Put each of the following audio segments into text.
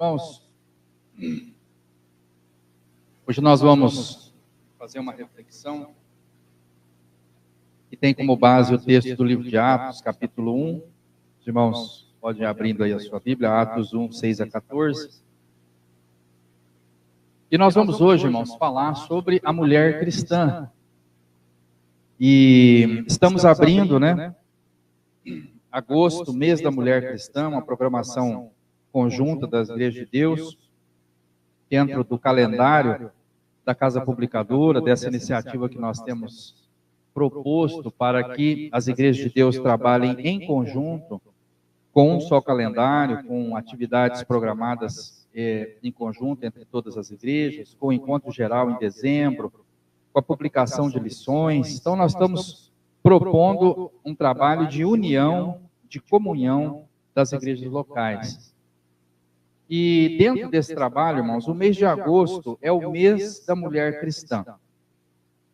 Irmãos, hoje nós vamos fazer uma reflexão que tem como base o texto do livro de Atos, capítulo 1. Os irmãos podem ir abrindo aí a sua Bíblia, Atos 1, 6 a 14. E nós vamos hoje, irmãos, falar sobre a mulher cristã. E estamos abrindo, agosto, mês da mulher cristã, uma programação conjunta das Igrejas de Deus, dentro do calendário da Casa Publicadora, dessa iniciativa que nós temos proposto para que as Igrejas de Deus trabalhem em conjunto, com um só calendário, com atividades programadas em conjunto entre todas as igrejas, com o encontro geral em dezembro, com a publicação de lições. Então nós estamos propondo um trabalho de união, de comunhão das igrejas locais. E dentro desse trabalho, irmãos, o mês de agosto é o mês da mulher cristã.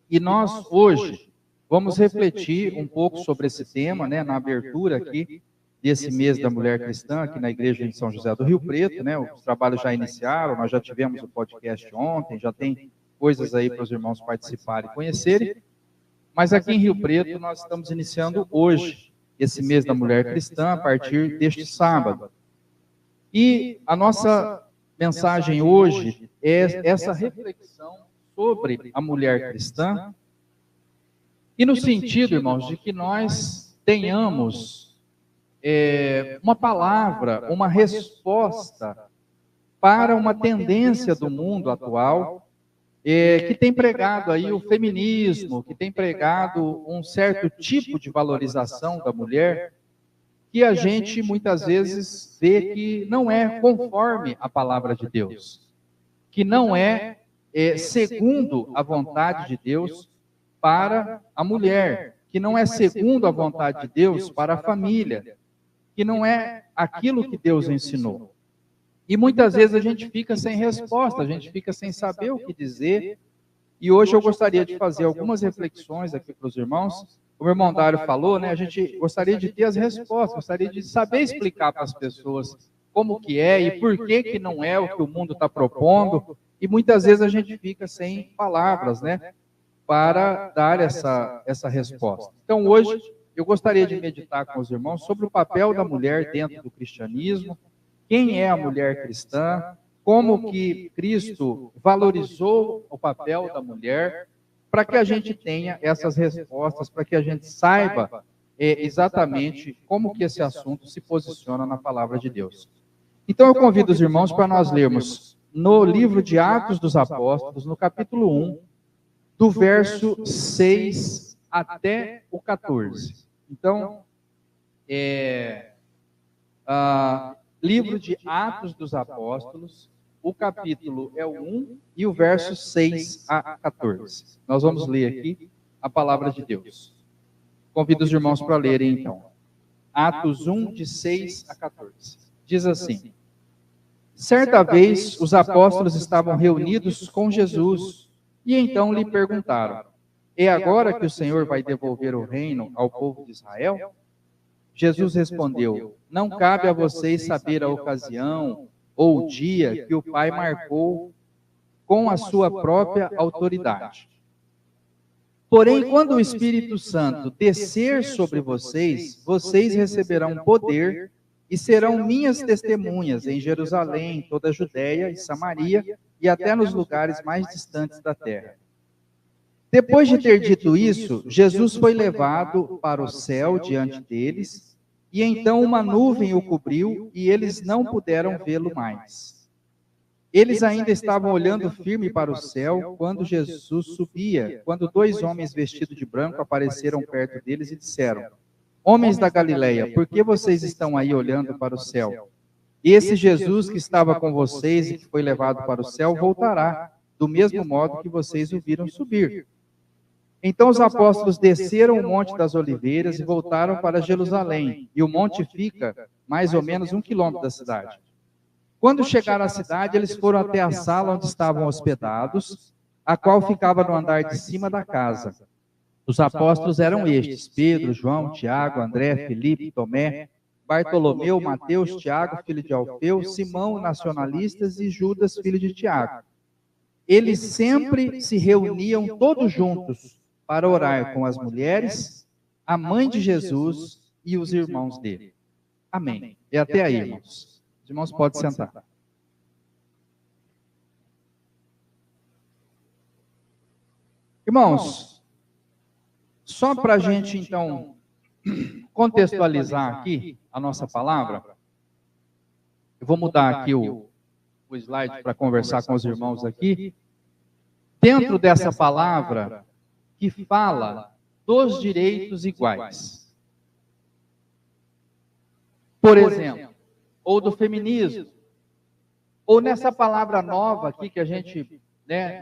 E nós, hoje, vamos refletir um pouco sobre esse tema, na abertura aqui desse mês da mulher cristã, aqui na igreja em São José do Rio Preto, Os trabalhos já iniciaram, nós já tivemos o podcast ontem, já tem coisas aí para os irmãos participarem e conhecerem. Mas aqui em Rio Preto nós estamos iniciando hoje esse mês da mulher cristã, a partir deste sábado. E a nossa mensagem hoje é essa reflexão sobre a mulher cristã, e no sentido, irmãos, de que nós tenhamos uma palavra, uma resposta para uma tendência do mundo atual, que tem pregado aí o feminismo, que tem pregado um certo tipo de valorização da mulher, que a gente muitas vezes vê que não é conforme a palavra de Deus, que não é segundo a vontade de Deus para a mulher, que não é segundo a vontade de Deus para a família, que não é aquilo que Deus ensinou. E muitas vezes a gente fica sem resposta, a gente fica sem saber o que dizer. E hoje eu gostaria de fazer algumas reflexões aqui para os irmãos. Como o irmão Dário falou, a gente gostaria de ter as respostas, gostaria de saber explicar para as pessoas como que é e por que não é o que o mundo está propondo. E muitas vezes a gente fica sem palavras, para dar essa resposta. Então hoje eu gostaria de meditar com os irmãos sobre o papel da mulher dentro do cristianismo, quem é a mulher cristã, como que Cristo valorizou o papel da mulher, para que a gente tenha essas respostas, para que a gente saiba exatamente como que esse assunto se posiciona na palavra de Deus. Então eu convido os irmãos para nós lermos no livro de Atos dos Apóstolos, no capítulo 1, do verso 6 até o 14. Então, livro de Atos dos Apóstolos, o capítulo é o 1 e o verso 6 a 14. Nós vamos ler aqui a palavra de Deus. Convido os irmãos para lerem então. Atos 1, de 6 a 14. Diz assim: certa vez os apóstolos estavam reunidos com Jesus e então lhe perguntaram: é agora que o Senhor vai devolver o reino ao povo de Israel? Jesus respondeu: não cabe a vocês saber a ocasião ou o dia que o Pai marcou com a sua própria autoridade. Porém, quando o Espírito Santo descer sobre vocês, vocês receberão poder e serão minhas testemunhas em Jerusalém, toda a Judéia e Samaria e até nos lugares mais distantes da terra. Depois de ter dito isso, Jesus foi levado para o céu diante deles, e então uma nuvem o cobriu e eles não puderam vê-lo mais. Eles ainda estavam olhando firme para o céu quando Jesus subia, quando dois homens vestidos de branco apareceram perto deles e disseram: homens da Galileia, por que vocês estão aí olhando para o céu? Esse Jesus que estava com vocês e que foi levado para o céu voltará, do mesmo modo que vocês o viram subir. Então os apóstolos desceram o Monte das Oliveiras e voltaram para Jerusalém, e o monte fica mais ou menos 1 quilômetro da cidade. Quando chegaram à cidade, eles foram até a sala onde estavam hospedados, a qual ficava no andar de cima da casa. Os apóstolos eram estes: Pedro, João, Tiago, André, Filipe, Tomé, Bartolomeu, Mateus, Tiago, filho de Alfeu, Simão, nacionalistas, e Judas, filho de Tiago. Eles sempre se reuniam todos juntos para orar com as mulheres, a mãe de Jesus e os irmãos dele. Amém. E até aí, irmãos. Os irmãos podem sentar. Irmãos, só para a gente, então, contextualizar aqui a nossa palavra, eu vou mudar aqui o slide para conversar com os irmãos aqui. Dentro dessa palavra que fala dos direitos iguais. Por exemplo, ou do feminismo, ou nessa palavra nova aqui que a gente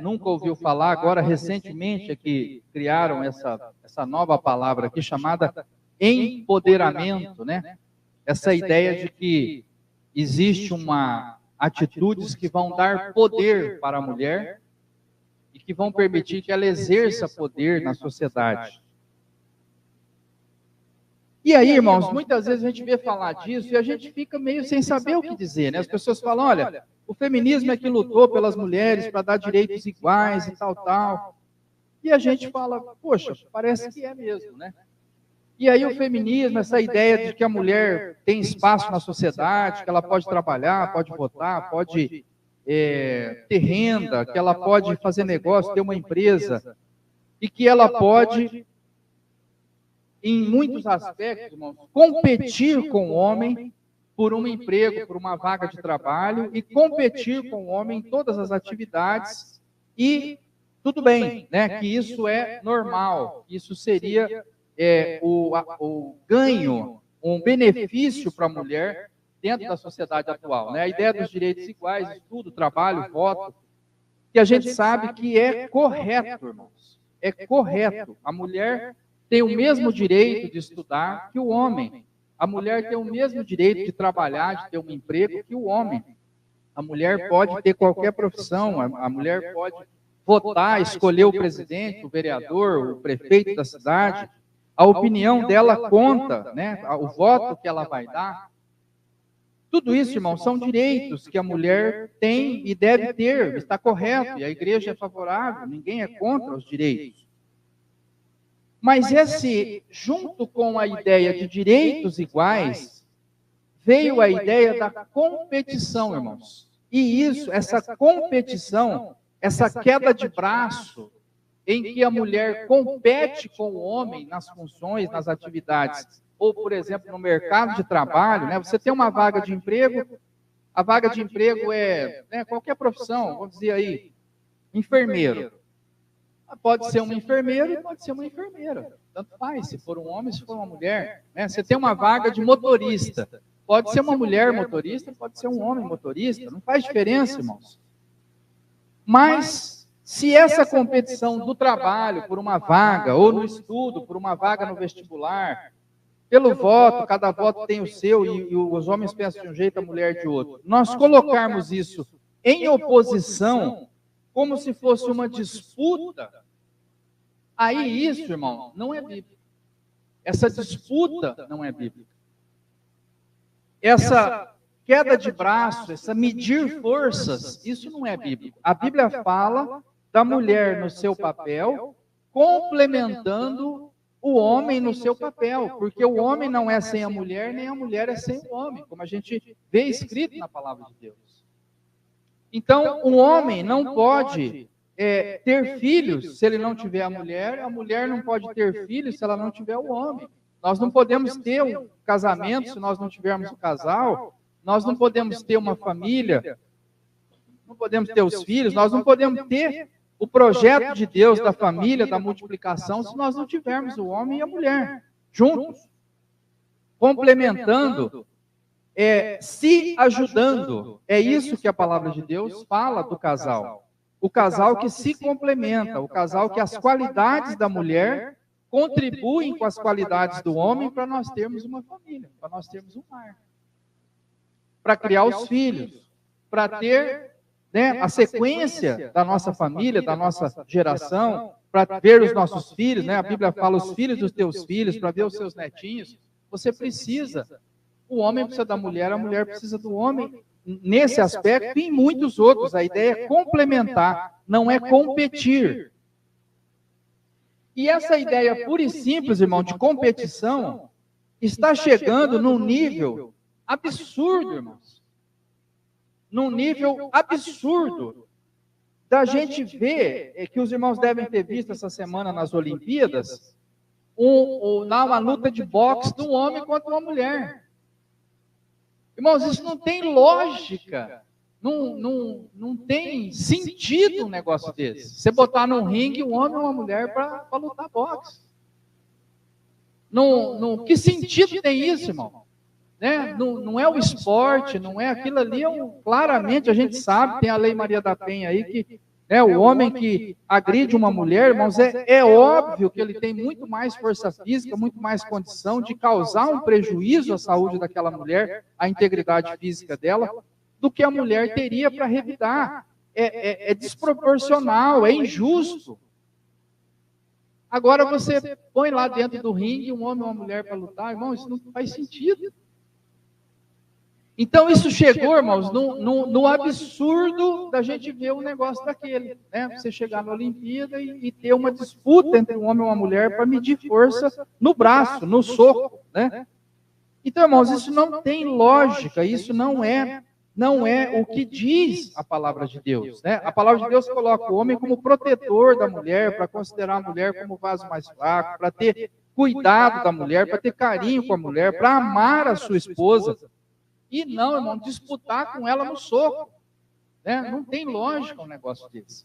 nunca ouviu falar, agora recentemente é que criaram essa nova palavra aqui chamada empoderamento, né? Essa ideia de que existe atitudes que vão dar poder para a mulher e que vão permitir que ela exerça poder na sociedade. E aí, irmãos, muitas vezes a gente vê falar disso e a gente fica meio sem saber o que dizer, né? As pessoas falam, olha, o feminismo é que lutou pelas mulheres para dar direitos iguais e tal, tal. E a gente fala, poxa, parece que é mesmo, né? E aí o feminismo, essa ideia de que a mulher tem espaço na sociedade, que ela pode trabalhar, pode votar, pode ter renda, que ela pode fazer negócio, ter uma empresa, e que ela pode, em muitos aspectos, irmãos, competir com o homem por um emprego, por uma vaga de trabalho, e competir com o homem em todas as atividades, e tudo bem, né, que isso é normal, isso seria o ganho, um benefício para a mulher dentro da sociedade atual, né? A ideia dos direitos iguais, estudo, trabalho, voto, que a gente sabe que é correto, irmãos, é correto. A mulher tem o mesmo direito de estudar que o homem. A mulher tem o mesmo direito de trabalhar, de ter um emprego que o homem. A mulher pode ter qualquer profissão, a mulher pode votar, escolher o presidente, o vereador, o prefeito da cidade. A opinião dela conta, né? O voto que ela vai dar. Tudo isso, irmão, são direitos que a mulher tem e deve ter, está correto, e a igreja é favorável, ninguém é contra os direitos. Mas junto com a ideia de direitos iguais, veio a ideia da competição, irmãos. E essa competição, essa queda de braço, em que a mulher compete com o homem nas funções, nas atividades, ou, por exemplo, no mercado de trabalho, né? Você tem uma vaga de emprego, a vaga de emprego qualquer profissão, vamos dizer aí, enfermeiro. Pode ser um enfermeiro e pode ser uma enfermeira, tanto faz, se for um homem, se for uma mulher, né? Você tem uma vaga de motorista, pode ser uma mulher motorista, pode ser um homem motorista, não faz diferença, irmãos. Mas se essa competição do trabalho por uma vaga, ou no estudo, por uma vaga no vestibular, pelo voto, cada voto tem o seu, e os homens pensam de um jeito, a mulher de outro. Nós colocarmos isso em oposição, como se fosse uma disputa, aí isso, irmão, não é bíblico. Essa disputa não é bíblica. Essa queda de braço, essa medir forças, isso não é bíblico. A Bíblia fala da mulher no seu papel, complementando o homem no seu papel, porque o homem não é sem a mulher, nem a mulher é sem o homem, como a gente vê escrito na palavra de Deus. Então, o homem não pode ter filhos se ele não tiver a mulher não pode ter filhos se ela não tiver o homem. Nós não podemos ter um casamento se nós não tivermos um casal, nós não podemos ter uma família, não podemos ter os filhos, nós não podemos ter o projeto de Deus da família, da multiplicação, se nós não tivermos o homem e a mulher juntos, complementando, se ajudando. É isso que a palavra de Deus fala do casal. O casal que se complementa, o casal que as qualidades da mulher contribuem com as qualidades do homem para nós termos uma família, para nós termos um lar, para criar os filhos, para ter a sequência da nossa família, da nossa geração, para ver os nossos filhos, né? A Bíblia fala os filhos dos teus filhos, para ver os seus netinhos. Você precisa O homem precisa da mulher, a mulher precisa do homem, nesse aspecto e em muitos outros. A ideia é complementar, não é competir. E essa ideia pura e simples, irmão, de competição, está chegando num nível absurdo, irmãos. Num nível absurdo. Da gente ver, que os irmãos devem ter visto essa semana nas Olimpíadas, uma luta de boxe de um homem contra uma mulher. Irmãos, isso não tem lógica, não tem sentido um negócio desse. Você botar num ringue um homem e uma mulher para lutar boxe. Que sentido tem isso, irmão? Né? Não é o esporte, não é aquilo ali, claramente a gente sabe, tem a Lei Maria da Penha aí, que o homem que agride uma mulher, irmãos, é óbvio que ele tem muito mais força física, muito mais condição de causar um prejuízo à saúde daquela mulher, à integridade física dela, do que a mulher teria para revidar. É desproporcional, é injusto. Agora você põe lá dentro do ringue um homem e uma mulher para lutar, irmão, isso não faz sentido. Então isso chegou, irmãos, no absurdo da gente ver um negócio daquele, né? Você chegar na Olimpíada e ter uma disputa entre um homem e uma mulher para medir força no braço, no soco, né? Então, irmãos, isso não tem lógica, isso não é o que diz a palavra de Deus, né? A palavra de Deus coloca o homem como protetor da mulher, para considerar a mulher como o vaso mais fraco, para ter cuidado da mulher, para ter carinho com a mulher, para amar a sua esposa. E não, irmão, disputar com ela no soco. Né? Não tem lógica um negócio desse.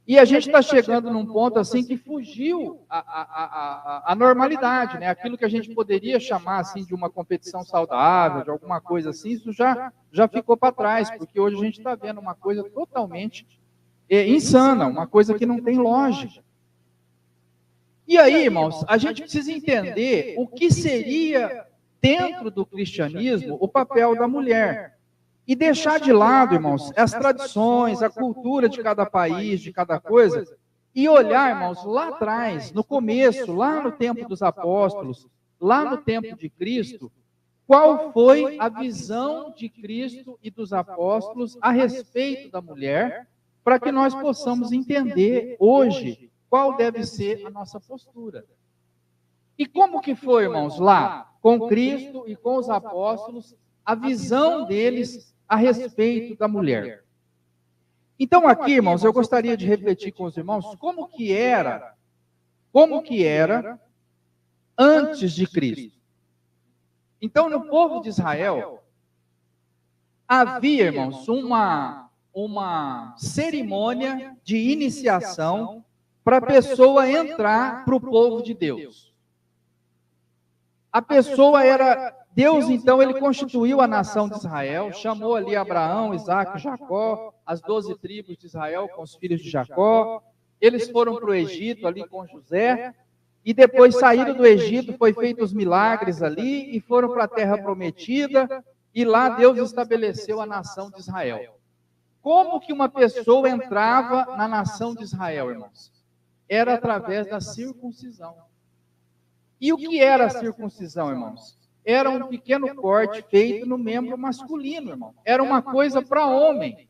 E a gente está chegando num ponto assim que fugiu a normalidade, né? Aquilo que a gente poderia chamar assim, de uma competição saudável, de alguma coisa assim, isso já ficou para trás, porque hoje a gente está vendo uma coisa totalmente insana, uma coisa que não tem lógica. E aí, irmãos, a gente precisa entender o que seria, dentro do cristianismo, o papel da mulher. E deixar de lado, irmãos, as tradições, a cultura de cada país, de cada coisa, e olhar, irmãos, lá atrás, no começo, lá no tempo dos apóstolos, lá no tempo de Cristo, qual foi a visão de Cristo e dos apóstolos a respeito da mulher, para que nós possamos entender hoje qual deve ser a nossa postura. E como que foi, irmãos, lá, com Cristo e com os apóstolos, a visão deles a respeito da mulher? Então aqui, irmãos, eu gostaria de refletir com os irmãos como que era antes de Cristo. Então, no povo de Israel, havia, irmãos, uma cerimônia de iniciação para a pessoa entrar para o povo de Deus. A pessoa era... Deus, então, ele constituiu a nação de Israel, chamou ali Abraão, Isaac, Jacó, as 12 tribos de Israel com os filhos de Jacó. Eles foram para o Egito ali com José, e depois saíram do Egito, foi feitos os milagres ali, e foram para a terra prometida, e lá Deus estabeleceu a nação de Israel. Como que uma pessoa entrava na nação de Israel, irmãos? Era através da circuncisão. E o que era a circuncisão, irmãos? Era um pequeno corte feito no membro masculino, irmão. Era uma coisa para homem.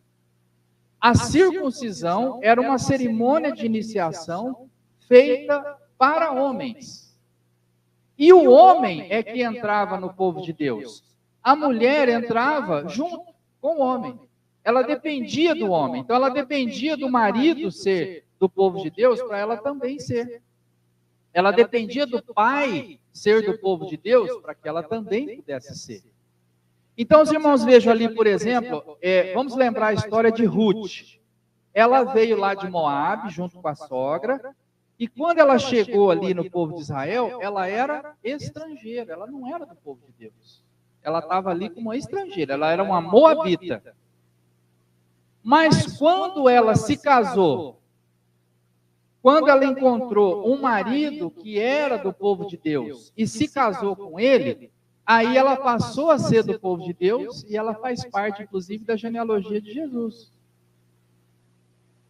A circuncisão era uma cerimônia de iniciação feita para homens. E o homem é que entrava no povo de Deus. A mulher entrava junto com o homem. Ela dependia do homem. Então, ela dependia do marido ser do povo de Deus para ela também ser. Ela dependia do pai ser do povo de Deus para que ela também pudesse ser. Então, os irmãos vejam ali, por exemplo, vamos lembrar a história de Ruth. Ela veio lá de Moabe, junto com a sogra, e quando ela chegou ali no povo de Israel, ela era estrangeira, ela não era do povo de Deus. Ela estava ali como uma estrangeira, ela era uma moabita. Mas quando ela se casou, quando ela encontrou um marido que era do povo de Deus e se casou com ele, aí ela passou a ser do povo de Deus e ela faz parte, inclusive, da genealogia de Jesus.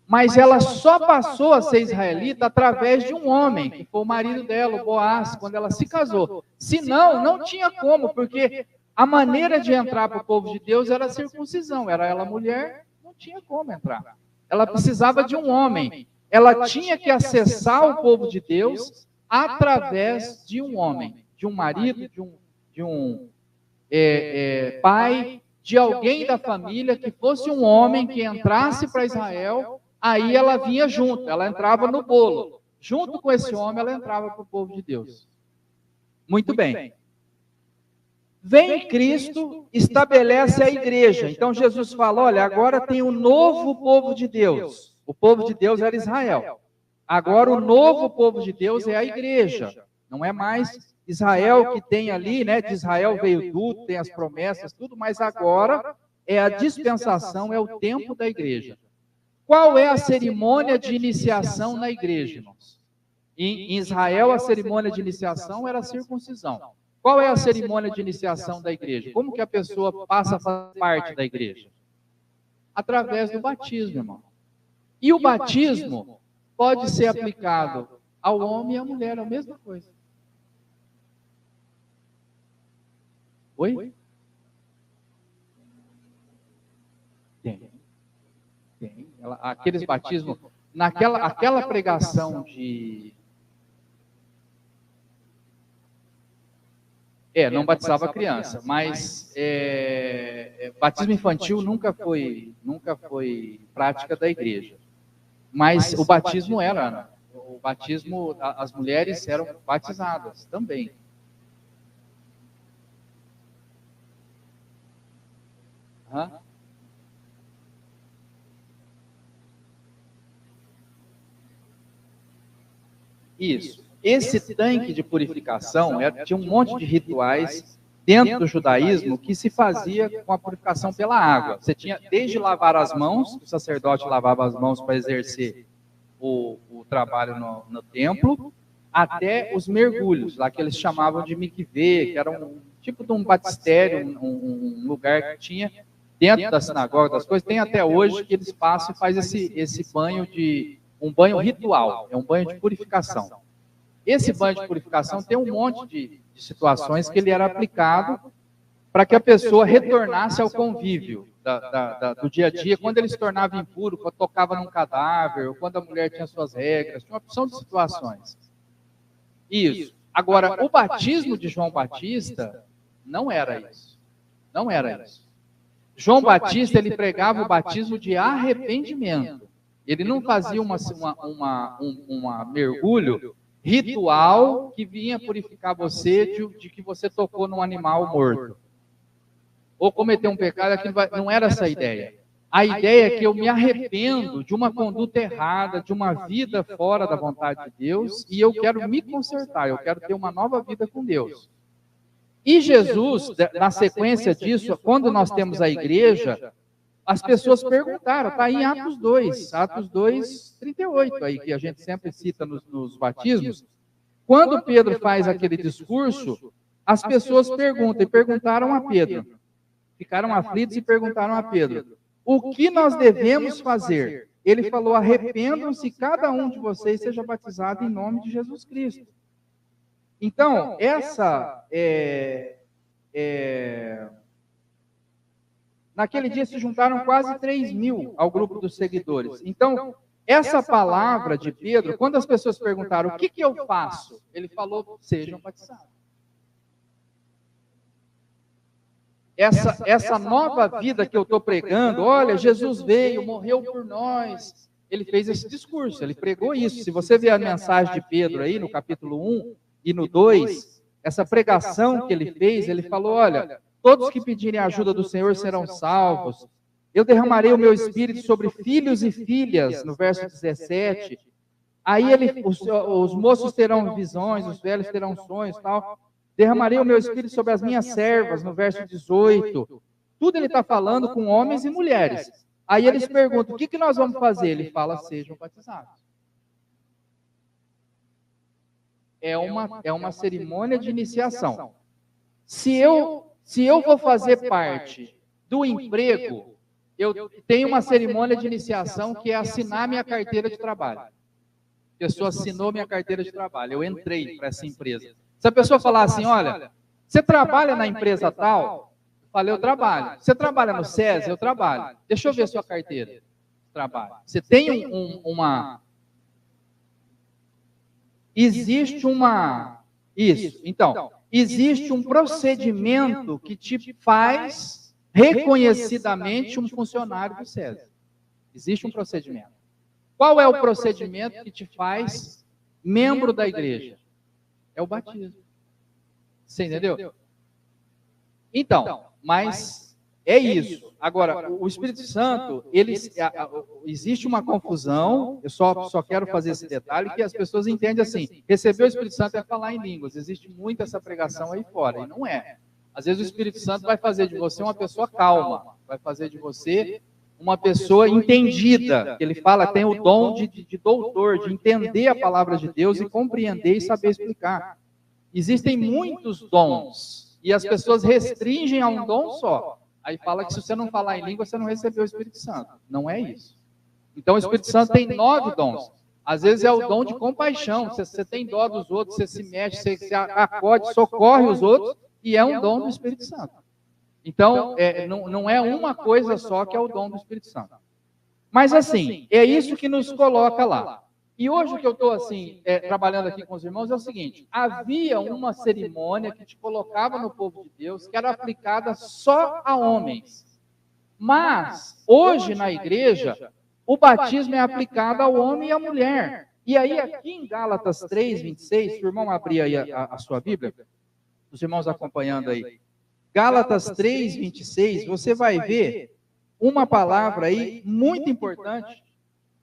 Mas ela só passou a ser israelita através de um homem, que foi o marido dela, o Boaz, quando ela se casou. Senão, não tinha como, porque A maneira de entrar para o povo de Deus era a circuncisão. Era ela mulher, não tinha como entrar. Ela precisava de um homem. Ela tinha que acessar o povo de Deus através de um homem, de um marido, de um pai, de alguém da família que fosse um homem que entrasse para Israel. Aí ela vinha junto, ela entrava no bolo. Junto com esse homem, ela entrava para o povo de Deus. Muito bem. Vem Cristo, estabelece a igreja. Então Jesus fala, olha, agora tem um novo povo de Deus. O povo de Deus era Israel. Agora o novo povo de Deus é a igreja. Não é mais Israel que tem ali, né? De Israel veio tudo, tem as promessas, tudo, mas agora é a dispensação, é o tempo da igreja. Qual é a cerimônia de iniciação na igreja, irmãos? Em Israel, a cerimônia de iniciação era a circuncisão. Qual é a cerimônia de iniciação da igreja? Como que a pessoa passa a fazer parte da igreja? Através do batismo, irmão. E o batismo pode ser aplicado ao homem e à mulher, é a mesma coisa. Oi? Tem. Aqueles batismos, aquela pregação de... não batizava criança, mas batismo infantil nunca foi prática da igreja. Mas o batismo era, o batismo, as mulheres eram batizadas também. Isso. Esse tanque de purificação tinha um monte de rituais dentro do judaísmo que se fazia com a purificação pela água. Você tinha desde lavar as mãos, o sacerdote lavava as mãos para exercer o trabalho no templo, até os mergulhos, lá que eles chamavam de mikvê, que era um tipo de um batistério, um lugar que tinha dentro da sinagoga, das coisas. Tem até hoje que eles passam e fazem esse banho um banho ritual, é um banho de purificação. Esse banho de purificação tem um monte de situações que ele era aplicado para que a pessoa retornasse ao convívio do dia a dia, quando ele se tornava impuro, quando tocava num cadáver, ou quando a mulher tinha suas regras, tinha uma opção de situações. Isso. Agora, o batismo de João Batista não era isso. Não era isso. João Batista, ele pregava o batismo de arrependimento. Ele não fazia um mergulho ritual que vinha purificar você de que você tocou num animal morto. Ou cometeu um pecado, não era essa a ideia. A ideia é que eu me arrependo de uma conduta errada, de uma vida fora da vontade de Deus, e eu quero me consertar, eu quero ter uma nova vida com Deus. E Jesus, na sequência disso, quando nós temos a igreja, as pessoas perguntaram, está aí em Atos 2, 38, aí, que a gente sempre cita nos batismos. Quando Pedro faz aquele discurso, as pessoas perguntam, e perguntaram a Pedro. Ficaram aflitos e perguntaram a Pedro, o que nós devemos fazer? Ele falou, arrependam-se, cada um de vocês seja batizado em nome de Jesus Cristo. Então, naquele dia se juntaram quase 3.000 ao grupo dos seguidores. Então, essa palavra de Pedro, quando as pessoas perguntaram, o que eu faço? Ele falou, sejam batizados. Essa nova vida que eu estou pregando, olha, Jesus veio, morreu por nós. Ele fez esse discurso, ele pregou isso. Se você ver a mensagem de Pedro aí, no capítulo 1 e no 2, essa pregação que ele fez, ele falou, olha, todos que pedirem a ajuda do Senhor serão salvos. Eu derramarei o meu espírito sobre filhos e filhas, no verso 17. Aí os moços terão visões, os velhos terão sonhos, tal. Derramarei o meu espírito sobre as minhas servas, no verso 18. Tudo ele está falando com homens e mulheres. Aí eles perguntam, o que nós vamos fazer? Ele fala, sejam batizados. É uma cerimônia de iniciação. Se eu vou fazer parte do emprego, eu tenho uma cerimônia de iniciação que é assinar minha carteira de trabalho. A pessoa assinou minha carteira de trabalho, eu entrei para essa empresa. Se a pessoa falar assim, olha, você trabalha na empresa tal, Falei, eu trabalho. Você trabalha no SESI? Eu trabalho. Deixa eu ver sua carteira. Trabalho. Você tem uma... Existe uma... Isso. Então, existe um procedimento que te faz reconhecidamente um funcionário do SESI. Existe um procedimento. Qual é o procedimento que te faz membro da igreja? É o batismo. Você entendeu? Então, mas é isso. Agora, o Espírito Santo, existe uma confusão, eu só quero fazer esse detalhe, que as pessoas entendem assim, receber o Espírito Santo é falar em línguas. Existe muito essa pregação aí fora, e não é. Às vezes o Espírito Santo vai fazer de você uma pessoa calma, vai fazer de você uma pessoa entendida. Ele fala, tem o dom de doutor, de entender a palavra de Deus e compreender e saber explicar. Existem muitos dons, e as pessoas restringem a um dom só. Aí fala que se você não falar em língua, você não recebeu o Espírito Santo. Não é isso. Então o Espírito Santo tem 9 dons. Às vezes é o dom de compaixão. Você tem dó dos outros, você se mexe, você acode, socorre os outros, e é um dom do Espírito Santo. Então, não é uma coisa só que é o dom do Espírito Santo. Mas assim, é isso que nos coloca lá. E hoje o que eu estou assim, trabalhando aqui com os irmãos é o seguinte, havia uma cerimônia que te colocava no povo de Deus, que era aplicada só a homens. Mas, hoje na igreja, o batismo é aplicado ao homem e à mulher. E aí aqui em Gálatas 3, 26, se o irmão abrir aí a sua Bíblia, os irmãos acompanhando aí, Gálatas 3, 26, você vai ver uma palavra aí muito importante,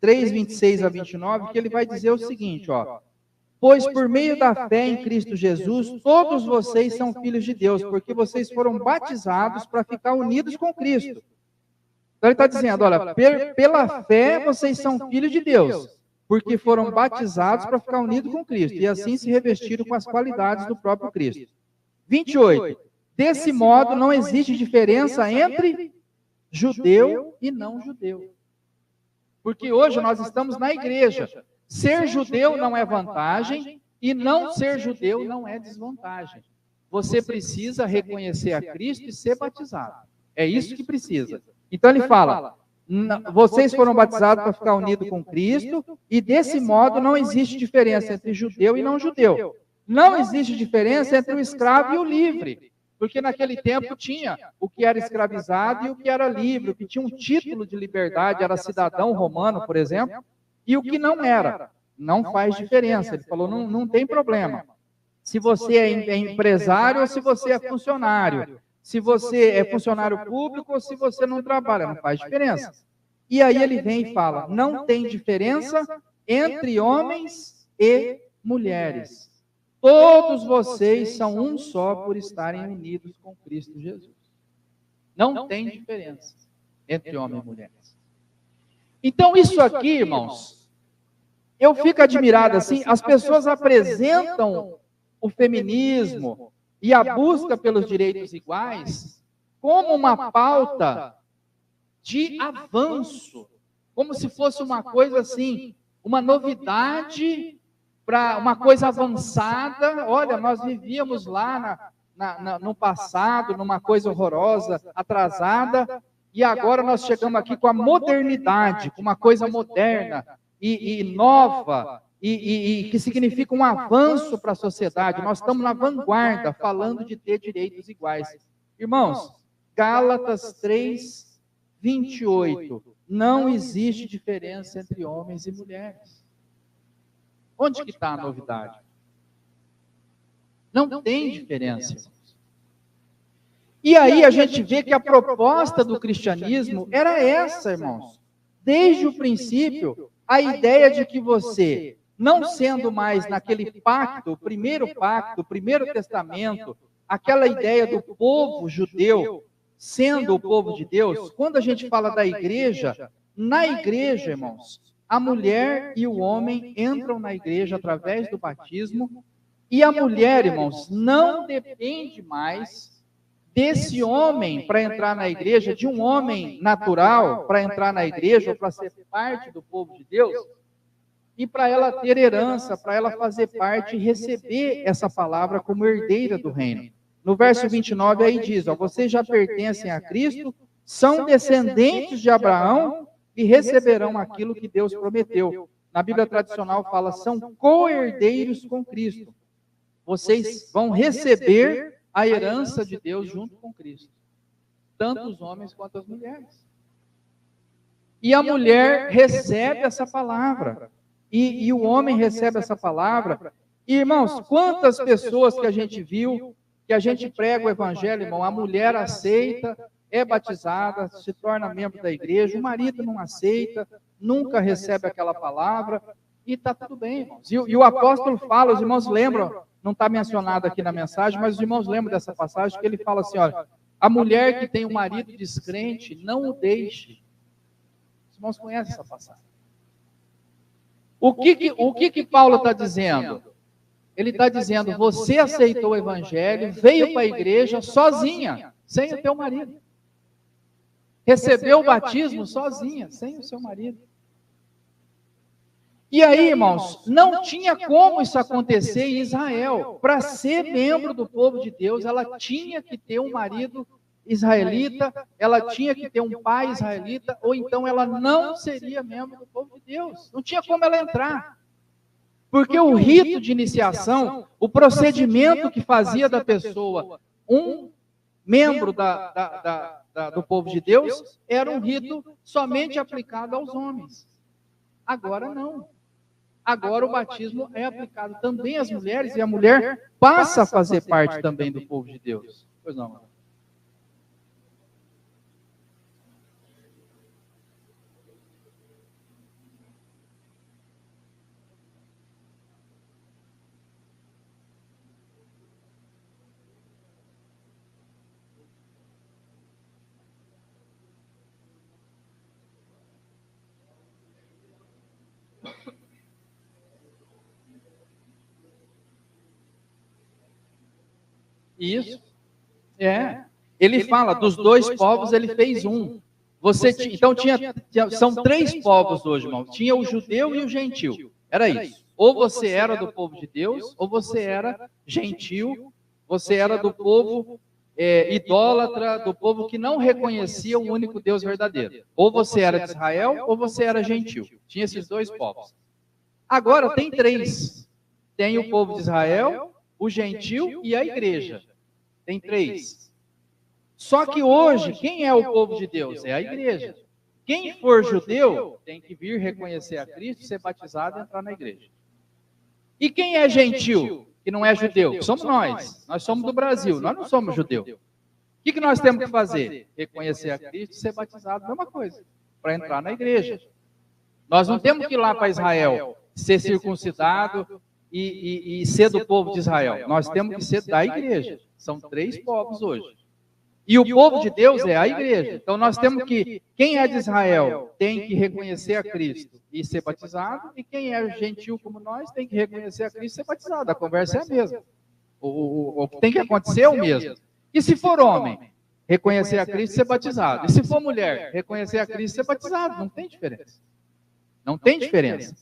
3, 26 a 29, que ele vai dizer o seguinte, ó. Pois por meio da fé em Cristo Jesus, todos vocês são filhos de Deus, porque vocês foram batizados para ficar unidos com Cristo. Então ele está dizendo, olha, pela fé vocês são filhos de Deus, porque foram batizados para ficar unidos com Cristo, e assim se revestiram com as qualidades do próprio Cristo. 28. Desse modo não existe diferença entre judeu e não judeu. Porque hoje nós estamos na igreja. Ser judeu não é vantagem e não ser judeu não é desvantagem. Você precisa reconhecer a Cristo e ser batizado. É isso que precisa. Então ele fala, vocês foram batizados para ficar unidos com Cristo e desse modo não existe diferença entre judeu e não judeu. Não existe diferença entre o escravo e o livre. Porque naquele tempo tinha o que era escravizado e o que era livre, o que tinha um título de liberdade, era cidadão romano, por exemplo, e o que não era. Não faz diferença. Ele falou, não tem problema. Se você é empresário ou se você é funcionário. Se você é funcionário público ou se você não trabalha, não faz diferença. E aí ele vem e fala, não tem diferença entre homens e mulheres. Todos vocês são um só por estarem unidos com Cristo Jesus. Não tem diferença entre homens e mulheres. Então, isso aqui, irmãos, eu fico admirado assim, as pessoas apresentam o feminismo e a busca pelos direitos iguais como uma pauta de avanço, como se fosse uma coisa assim, uma novidade para uma coisa avançada. Olha, nós vivíamos lá no passado, numa coisa horrorosa, atrasada, e agora nós chegamos aqui com a modernidade, com uma coisa moderna e nova, e que significa um avanço para a sociedade. Nós estamos na vanguarda, falando de ter direitos iguais. Irmãos, Gálatas 3, 28, não existe diferença entre homens e mulheres. Onde que está a novidade? Não tem diferença. E aí a gente vê que a proposta do cristianismo era essa, irmãos. Desde o princípio, a ideia de que você, não sendo mais naquele pacto, o primeiro testamento, aquela ideia do povo judeu, sendo o povo de Deus, quando a gente fala da igreja, na igreja, irmãos, a mulher e o homem entram na igreja através do batismo, e a mulher, irmãos, não depende mais desse homem para entrar na igreja, de um homem natural para entrar na igreja, ou para ser parte do povo de Deus, e para ela ter herança, para ela fazer parte e receber essa palavra como herdeira do reino. No verso 29 aí diz, ó, vocês já pertencem a Cristo, são descendentes de Abraão e receberão aquilo que Deus prometeu. Na Bíblia tradicional fala, são co-herdeiros com Cristo. Vocês vão receber a herança de Deus junto com Cristo. Tanto os homens quanto as mulheres. E a mulher recebe essa palavra. E o homem recebe essa palavra. E, irmãos, quantas pessoas que a gente viu, que a gente prega o evangelho, irmão, a mulher aceita, é batizada, se torna membro da igreja, o marido não aceita, nunca recebe aquela palavra, e está tudo bem, irmãos. E o apóstolo fala, os irmãos lembram, não está mencionado aqui na mensagem, mas os irmãos lembram dessa passagem, que ele fala assim, olha, a mulher que tem um marido descrente, não o deixe. Os irmãos conhecem essa passagem. O que Paulo está dizendo? Ele está dizendo, você aceitou o evangelho, veio para a igreja sozinha, sem o teu marido. Recebeu o batismo sozinha, sem o seu marido. E aí, irmãos, não tinha como isso acontecer em Israel. Para ser membro do povo de Deus, ela tinha que ter um marido israelita, ela tinha que ter um pai israelita, ou então ela não seria membro do povo de Deus. Não tinha como ela entrar. Porque o rito de iniciação, o procedimento que fazia da pessoa um membro do povo de Deus, era um rito somente aplicado aos homens. Agora não. Agora o batismo é aplicado também às mulheres e a mulher passa a fazer parte também do povo de Deus. Pois não. Isso. Ele fala, dos dois povos ele fez um. Então são três povos hoje, irmão. Tinha o judeu e o gentil. Era isso. Ou você era do povo de Deus, ou você era gentil, você era do povo idólatra, do povo que não reconhecia o único Deus verdadeiro. Ou você era de Israel, ou você era gentil. Tinha esses dois povos. Agora tem três. Tem o povo de Israel, o gentil e a igreja. Tem três. Só que hoje, quem é o povo de Deus? É a igreja. Quem for judeu, tem que vir reconhecer a Cristo, ser batizado e entrar na igreja. E quem é gentil, que não é judeu? Somos nós. Nós somos do Brasil, nós não somos judeu. O que nós temos que fazer? Reconhecer a Cristo e ser batizado, mesma coisa, para entrar na igreja. Nós não temos que ir lá para Israel, ser circuncidado e ser do povo de Israel. Nós temos que ser da igreja. São três povos hoje. E o povo de Deus é a igreja. Então nós temos que, quem é de Israel tem que reconhecer a Cristo e ser batizado, e quem é gentil como nós tem que reconhecer a Cristo e ser batizado. A conversa é a mesma. O que tem que acontecer é o mesmo. E se for homem, reconhecer a Cristo e ser batizado. E se for mulher, reconhecer a Cristo e ser batizado. Não tem diferença. Não tem diferença.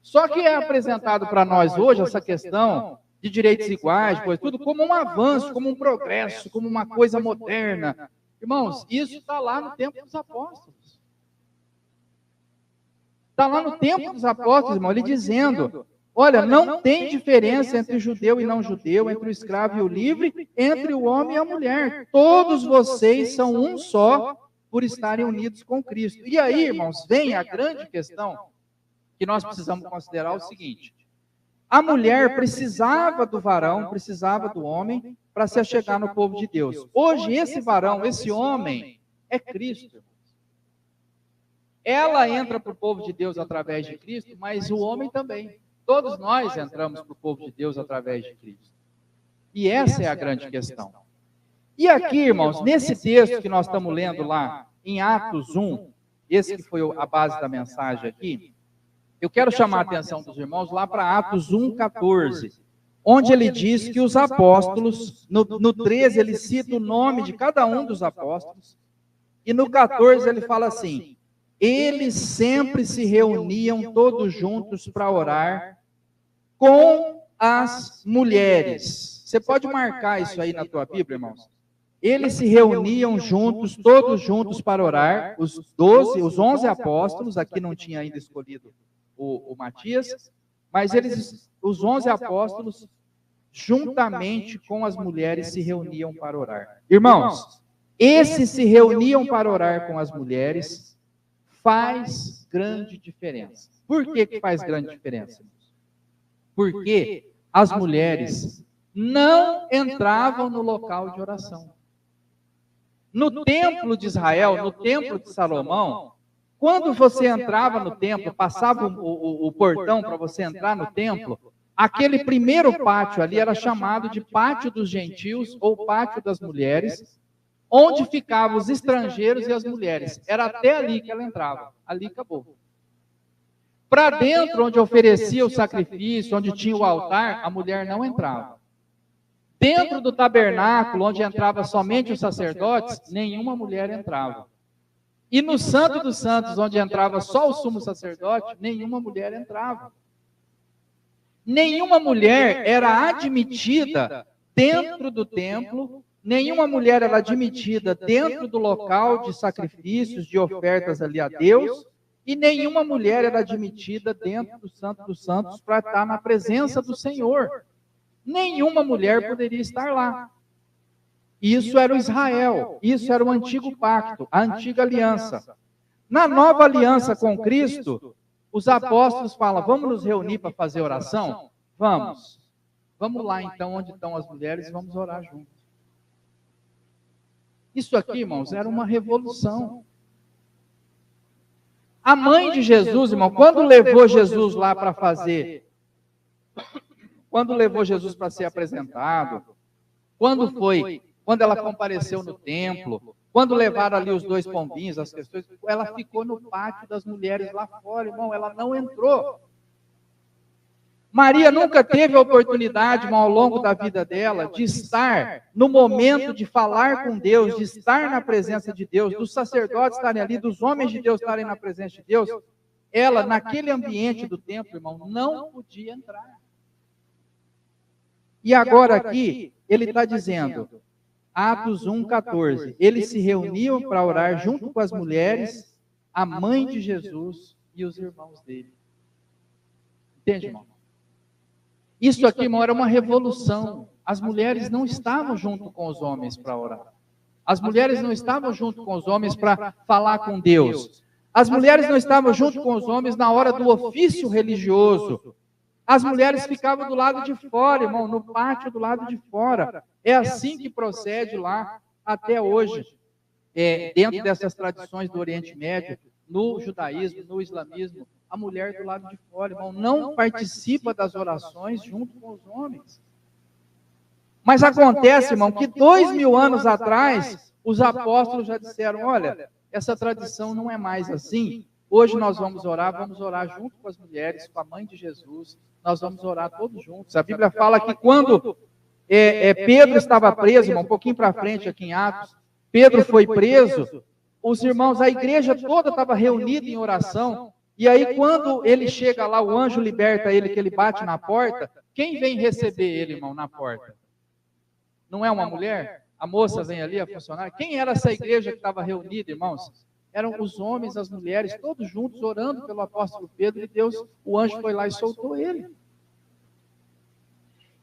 Só que é apresentado para nós hoje essa questão de direitos iguais, pois tudo como um avanço, como um progresso, como uma coisa moderna. Irmãos, isso está lá no tempo dos apóstolos. Está lá no tempo dos apóstolos, irmão, ele dizendo, olha, não tem diferença entre judeu e não judeu, entre o escravo e o livre, entre o homem e a mulher. Todos vocês são um só por estarem unidos com Cristo. E aí, irmãos, vem a grande questão que nós precisamos considerar o seguinte. A mulher precisava do varão, precisava do homem para se achegar no povo de Deus. Hoje, esse varão, esse homem, é Cristo. Ela entra para o povo de Deus através de Cristo, mas o homem também. Todos nós entramos para o povo de Deus através de Cristo. E essa é a grande questão. E aqui, irmãos, nesse texto que nós estamos lendo lá, em Atos 1, esse que foi a base da mensagem aqui, eu quero chamar a atenção dos irmãos lá para Atos 1,14, onde ele diz que os apóstolos, no 13 ele cita o nome de cada um dos apóstolos, e no 14 ele fala assim, eles sempre se reuniam todos juntos para orar com as mulheres. Você pode marcar isso aí na tua Bíblia, irmãos? Eles se reuniam juntos, todos juntos para orar, os 11 apóstolos, aqui não tinha ainda escolhido o Matias, mas os 11 apóstolos, juntamente com as mulheres, se reuniam para orar. Irmãos, esses se reuniam para orar com as mulheres, faz grande diferença. Por que faz grande diferença? Porque as mulheres não entravam no local de oração. No templo de Israel, no templo de Salomão, quando você entrava no templo, passava o portão para você entrar no templo, aquele primeiro pátio ali era chamado de pátio dos gentios ou pátio das mulheres, onde ficavam os estrangeiros e as mulheres. Era até ali que ela entrava. Ali acabou. Para dentro, onde oferecia o sacrifício, onde tinha o altar, a mulher não entrava. Dentro do tabernáculo, onde entrava somente os sacerdotes, nenhuma mulher entrava. E no Santo dos Santos, onde entrava só o sumo sacerdote, nenhuma mulher entrava. Nenhuma mulher era admitida dentro do templo, nenhuma mulher era admitida dentro do local de sacrifícios, de ofertas ali a Deus, e nenhuma mulher era admitida dentro do Santo dos Santos para estar na presença do Senhor. Nenhuma mulher poderia estar lá. Isso era o Israel, isso era o antigo pacto, a antiga aliança. Na nova aliança com Cristo, os apóstolos falam, vamos nos reunir para fazer oração? Vamos. Vamos lá então, onde estão as mulheres, e vamos orar juntos. Isso aqui, irmãos, era uma revolução. A mãe de Jesus, irmão, quando levou Jesus lá para fazer... Quando levou Jesus para ser apresentado, quando ela compareceu no templo, quando levaram ali os 2 pombinhos, as questões, ela ficou no pátio das mulheres lá fora, irmão, ela não entrou. Maria nunca teve a oportunidade, irmão, ao longo da vida dela, de estar no momento de falar com Deus, de estar na presença de Deus, dos sacerdotes estarem ali, dos homens de Deus estarem na presença de Deus. Ela, naquele ambiente do templo, irmão, não podia entrar. E agora aqui, ele está dizendo, Atos 1,14, eles se reuniam para orar junto com as mulheres, a mãe de Jesus e os irmãos dele. Entende, irmão? Isso aqui, irmão, era uma revolução. As mulheres não estavam junto com os homens para orar. As mulheres não estavam junto com os homens para falar com Deus. As mulheres não estavam junto com os homens na hora do ofício religioso. As mulheres ficavam do lado de fora, irmão, no pátio do lado de fora. É assim que procede lá até hoje, dentro dessas tradições do Oriente Médio, no judaísmo, no islamismo, a mulher do lado de fora, irmão, não participa das orações junto com os homens. Mas acontece, irmão, que 2000 anos atrás, os apóstolos já disseram, olha, essa tradição não é mais assim. Hoje nós vamos orar junto com as mulheres, com a mãe de Jesus, nós vamos orar todos juntos. A Bíblia fala que quando Pedro estava preso, irmão, um pouquinho para frente aqui em Atos, Pedro foi preso, os irmãos, a igreja toda estava reunida em oração, e aí quando ele chega lá, o anjo liberta ele, que ele bate na porta, quem vem receber ele, irmão, na porta? Não é uma mulher? A moça vem ali, a funcionária? Quem era essa igreja que estava reunida, irmãos? Eram os homens, as mulheres, todos juntos, orando pelo apóstolo Pedro, e Deus, o anjo foi lá e soltou ele.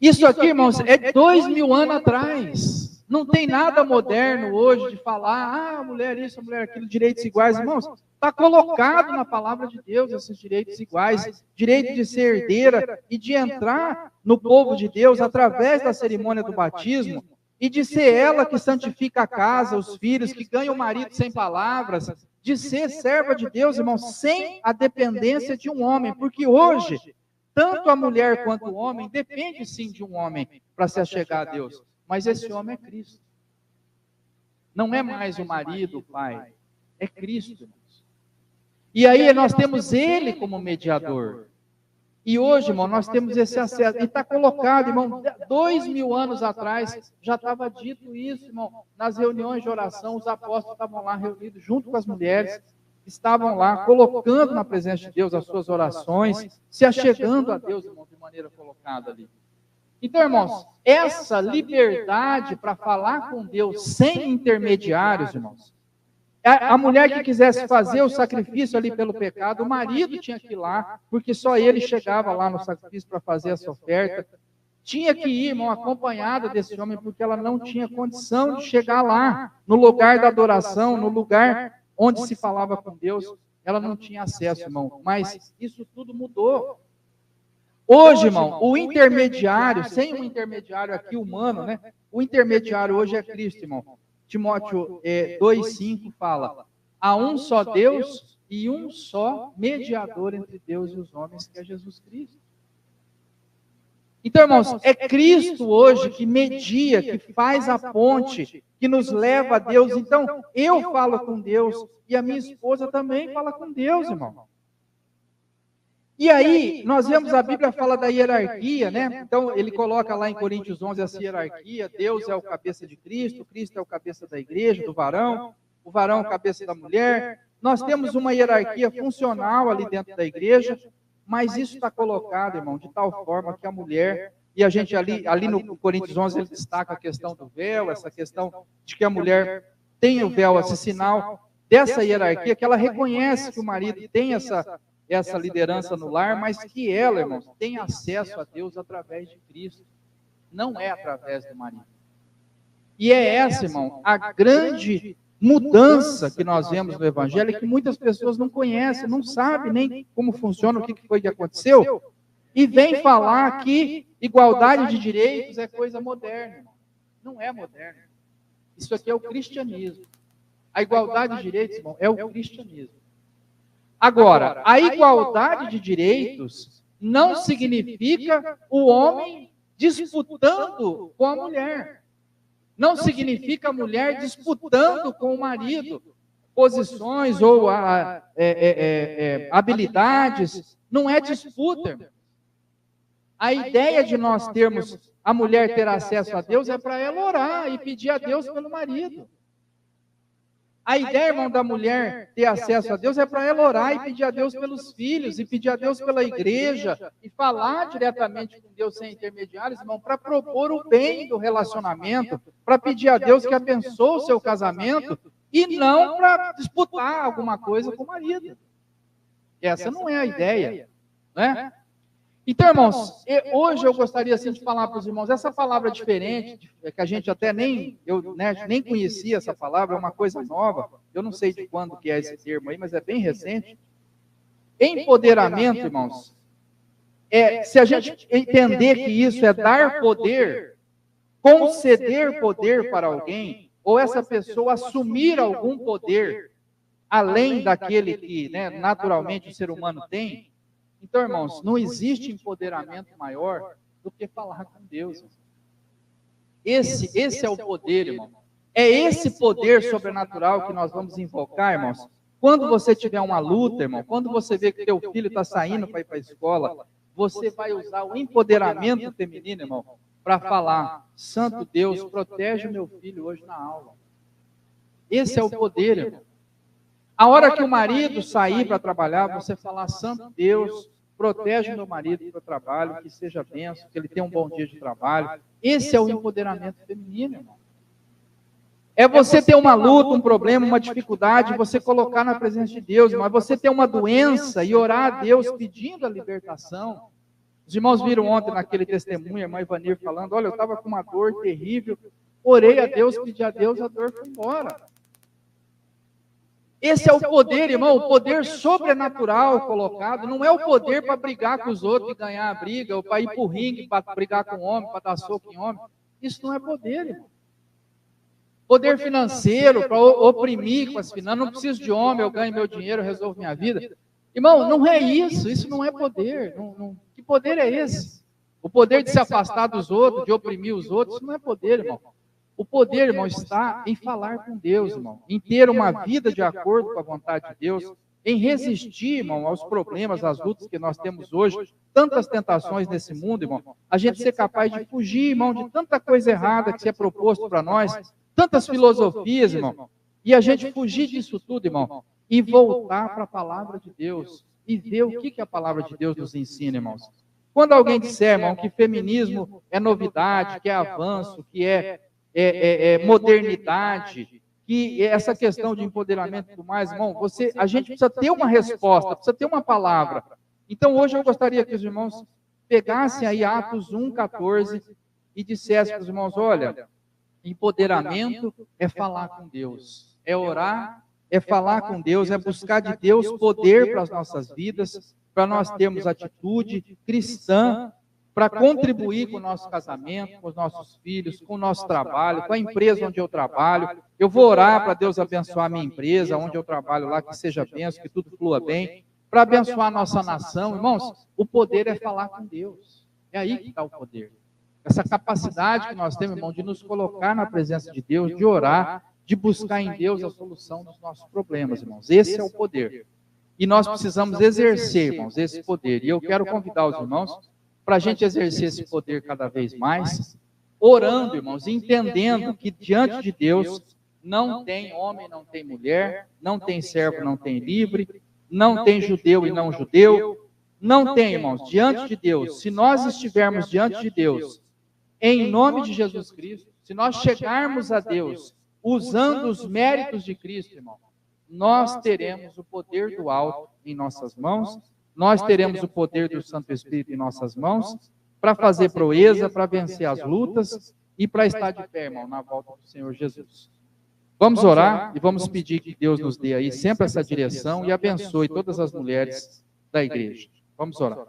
Isso aqui, irmãos, é 2000 anos atrás. Não tem nada moderno hoje de falar, mulher isso, mulher aquilo, direitos iguais. Irmãos, está colocado na palavra de Deus esses direitos iguais, direito de ser herdeira e de entrar no povo de Deus através da cerimônia do batismo, e de ser ela que santifica a casa, os filhos, que ganha o marido sem palavras, de ser serva de Deus, irmão, sem a dependência de um homem, porque hoje, tanto a mulher quanto o homem, depende sim de um homem para se achegar a Deus, mas esse homem é Cristo. Não é mais o marido, o pai, é Cristo, irmãos. E aí nós temos ele como mediador. E hoje, irmão, nós temos esse acesso. E está colocado, irmão, 2000 anos atrás, já estava dito isso, irmão. Nas reuniões de oração, os apóstolos estavam lá reunidos junto com as mulheres, estavam lá colocando na presença de Deus as suas orações, se achegando a Deus, irmão, de maneira colocada ali. Então, irmãos, essa liberdade para falar com Deus sem intermediários, irmãos, a mulher que quisesse fazer o sacrifício ali pelo pecado, o marido tinha que ir lá, porque só ele chegava lá no sacrifício para fazer essa oferta. Tinha que ir, irmão, acompanhada desse homem, porque ela não tinha condição de chegar lá, no lugar da adoração, no lugar onde se falava com Deus. Ela não tinha acesso, irmão. Mas isso tudo mudou. Hoje, irmão, o intermediário, sem um intermediário aqui humano, né? O intermediário hoje é Cristo, irmão. Timóteo 2,5 fala: há um só Deus e um só mediador entre Deus e os homens, que é Jesus Cristo. Então, irmãos, é Cristo hoje que media, que faz a ponte, que nos leva a Deus. Então, eu falo com Deus e a minha esposa também fala com Deus, irmão. E aí, nós vemos a Bíblia fala da hierarquia, né? Então, ele coloca lá em Coríntios 11 essa hierarquia: Deus é o cabeça de Cristo, Cristo é o cabeça da igreja, do varão, o varão é o cabeça da mulher. Nós temos uma hierarquia funcional ali dentro da igreja, mas isso está colocado, irmão, de tal forma que a mulher, e a gente ali no Coríntios 11, ele destaca a questão do véu, essa questão de que a mulher tem o véu, esse sinal dessa hierarquia, que ela reconhece que o marido tem essa liderança no lar, mas que ela, irmãos, tem acesso a Deus através de Cristo, não é através do marido. E é essa, irmão, a grande mudança que nós vemos no Evangelho, que muitas pessoas não conhecem, não sabem nem como funciona, o que foi que aconteceu, e vem falar que igualdade de direitos é coisa moderna, irmão. Não é moderno. Isso aqui é o cristianismo. A igualdade de direitos, irmão, é o cristianismo. Agora, a igualdade de direitos não significa o homem disputando com a mulher. Não significa a mulher disputando com o marido posições ou habilidades. Não é disputa. A ideia de nós termos a mulher ter acesso a Deus é para ela orar e pedir a Deus pelo marido. A ideia, irmão, da mulher ter acesso a Deus é para ela orar e pedir a Deus pelos filhos, e pedir a Deus pela igreja, e falar diretamente com Deus sem intermediários, irmão, para propor o bem do relacionamento, para pedir a Deus que abençoe o seu casamento, e não para disputar alguma coisa com o marido. Essa não é a ideia, né? Então, irmãos, hoje eu gostaria assim, de falar para os irmãos, essa palavra diferente, que a gente até nem conhecia essa palavra, é uma coisa nova, eu não sei de quando que é esse termo aí, mas é bem recente. Empoderamento, irmãos, se a gente entender que isso é dar poder, conceder poder para alguém, ou essa pessoa assumir algum poder, além daquele que naturalmente o ser humano tem. Então, irmãos, não existe empoderamento maior do que falar com Deus. Esse é o poder, irmão. É esse poder sobrenatural que nós vamos invocar, irmãos. Quando você tiver uma luta, irmão, quando você vê que teu filho está saindo para ir para a escola, você vai usar o empoderamento feminino, irmão, para falar: Santo Deus, protege o meu filho hoje na aula. Esse é o poder, irmão. A hora que o marido sair para trabalhar, você falar: Santo Deus, protege o meu marido para o trabalho, que seja bênção, que ele tenha um bom dia de trabalho. Esse é o empoderamento feminino, irmão. É você ter uma luta, um problema, uma dificuldade, você colocar na presença de Deus, mas você ter uma doença e orar a Deus pedindo a libertação. Os irmãos viram ontem naquele testemunho, a irmã Ivanir falando: olha, eu estava com uma dor terrível, orei a Deus, pedi a Deus, a dor foi embora. Esse é o poder, irmão, o poder sobrenatural colocado. Não é o poder para brigar com os outros e ganhar a briga, ou para ir para o ringue, para brigar com o homem, para dar soco em homem. Isso não é poder, irmão. Poder financeiro, para oprimir com as finanças. Não preciso de homem, eu ganho meu dinheiro, eu resolvo minha vida. Irmão, não é isso. Isso não é poder. Que poder é esse? O poder de se afastar dos outros, de oprimir os outros, isso não é poder, irmão. O poder, irmão, está em falar com Deus, irmão, em ter uma vida de acordo com a vontade de Deus, em resistir, irmão, aos problemas, às lutas que nós temos hoje, tantas tentações nesse mundo, irmão, a gente ser capaz de fugir, irmão, de tanta coisa errada que se é proposto para nós, tantas filosofias, irmão, e a gente fugir disso tudo, irmão, e voltar para a palavra de Deus, e ver o que a palavra de Deus nos ensina, irmãos. Quando alguém disser, irmão, que feminismo é novidade, que é avanço, que é modernidade, que essa questão de empoderamento e tudo mais, irmão, a gente precisa ter uma resposta, precisa ter uma palavra. Então, hoje eu gostaria que os irmãos pegassem aí Atos 1:14 e dissessem para os irmãos, olha, empoderamento é falar com Deus, é orar, é falar com Deus, é buscar de Deus poder para as nossas vidas, para nós termos atitude cristã, para contribuir com o nosso casamento, com os nossos filhos, com o nosso trabalho, com a empresa onde eu trabalho. Eu vou orar para Deus abençoar a minha empresa, onde eu trabalho lá, que seja bênção, que tudo flua bem, para abençoar a nossa nação. Irmãos, o poder é falar com Deus. É aí que está o poder. Essa capacidade que nós temos, irmão, de nos colocar na presença de Deus, de orar, de buscar em Deus a solução dos nossos problemas, irmãos. Esse é o poder. E nós precisamos exercer, irmãos, esse poder. E eu quero convidar os irmãos para a gente exercer esse poder cada vez mais, orando, irmãos, entendendo que diante de Deus não tem homem, não tem mulher, não tem servo, não tem livre, não tem judeu e não judeu, não tem, irmãos, diante de Deus, se nós estivermos diante de Deus, em nome de Jesus Cristo, se nós chegarmos a Deus usando os méritos de Cristo, irmão, nós teremos o poder do alto em nossas mãos, nós teremos o poder do Santo Espírito em nossas mãos, para fazer proeza, para vencer as lutas e para estar de pé, irmão, na volta do Senhor Jesus. Vamos orar e vamos pedir que Deus nos dê aí sempre essa direção e abençoe todas as mulheres da igreja. Vamos orar.